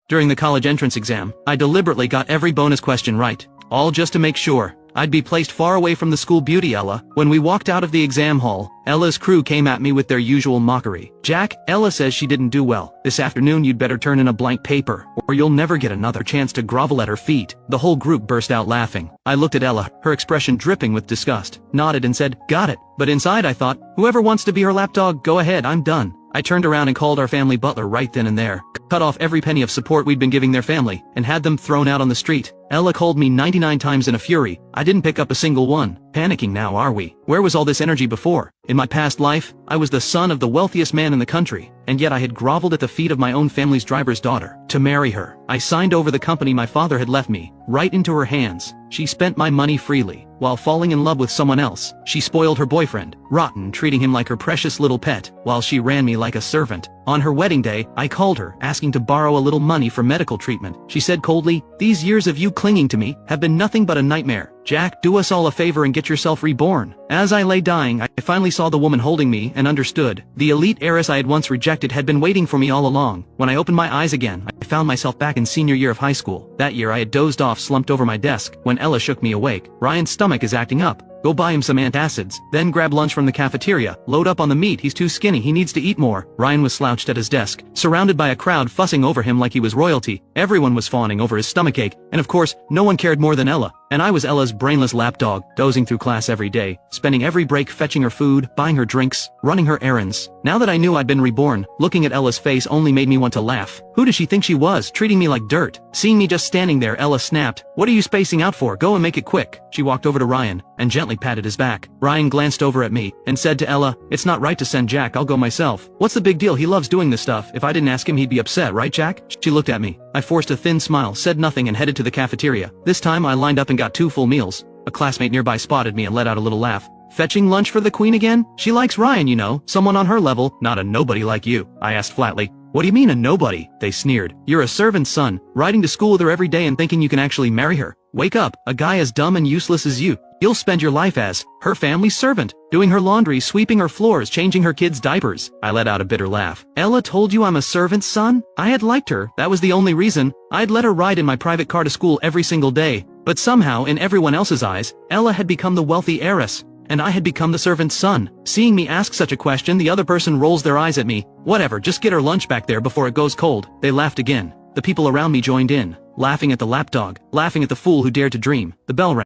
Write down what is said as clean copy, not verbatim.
During the college entrance exam, I deliberately got every bonus question right, all just to make sure I'd be placed far away from the school beauty Ella. When we walked out of the exam hall, Ella's crew came at me with their usual mockery. "Jack, Ella says she didn't do well. This afternoon you'd better turn in a blank paper, or you'll never get another chance to grovel at her feet." The whole group burst out laughing. I looked at Ella, her expression dripping with disgust, nodded and said, "Got it." But inside I thought, whoever wants to be her lapdog, go ahead, I'm done. I turned around and called our family butler right then and there, cut off every penny of support we'd been giving their family, and had them thrown out on the street. Ella called me 99 times in a fury. I didn't pick up a single one. Panicking now, are we? Where was all this energy before? In my past life, I was the son of the wealthiest man in the country, and yet I had groveled at the feet of my own family's driver's daughter. To marry her, I signed over the company my father had left me, right into her hands. She spent my money freely, while falling in love with someone else. She spoiled her boyfriend, rotten, treating him like her precious little pet, while she ran me like a servant. On her wedding day, I called her, asking to borrow a little money for medical treatment. She said coldly, "These years of you clinging to me have been nothing but a nightmare. Jack, do us all a favor and get yourself reborn." As I lay dying, I finally saw the woman holding me and understood. The elite heiress I had once rejected had been waiting for me all along. When I opened my eyes again, I found myself back in senior year of high school. That year I had dozed off slumped over my desk when Ella shook me awake. "Ryan's stomach is acting up. Go buy him some antacids. Then grab lunch from the cafeteria. Load up on the meat, he's too skinny, he needs to eat more." Ryan was slouched at his desk, surrounded by a crowd fussing over him like he was royalty. Everyone was fawning over his stomachache, and of course, no one cared more than Ella. And I was Ella's brainless lapdog, dozing through class every day, spending every break fetching her food, buying her drinks, running her errands. Now that I knew I'd been reborn, looking at Ella's face only made me want to laugh. Who does she think she was, treating me like dirt? Seeing me just standing there, Ella snapped, "What are you spacing out for? Go and make it quick." She walked over to Ryan, and gently patted his back. Ryan glanced over at me, and said to Ella, "It's not right to send Jack, I'll go myself." "What's the big deal? He loves doing this stuff. If I didn't ask him he'd be upset, right Jack?" She looked at me. I forced a thin smile, said nothing and headed to the cafeteria. This time I lined up and got 2 full meals. A classmate nearby spotted me and let out a little laugh. "Fetching lunch for the queen again? She likes Ryan, you know, someone on her level, not a nobody like you," I asked flatly. "What do you mean a nobody?" they sneered. "You're a servant's son, riding to school with her every day and thinking you can actually marry her. Wake up, a guy as dumb and useless as you. You'll spend your life as her family's servant, doing her laundry, sweeping her floors, changing her kids' diapers." I let out a bitter laugh. "Ella told you I'm a servant's son?" I had liked her, that was the only reason. I'd let her ride in my private car to school every single day. But somehow, in everyone else's eyes, Ella had become the wealthy heiress, and I had become the servant's son. Seeing me ask such a question, the other person rolls their eyes at me. "Whatever, just get her lunch back there before it goes cold." They laughed again. The people around me joined in, laughing at the lapdog, laughing at the fool who dared to dream. The bell rang.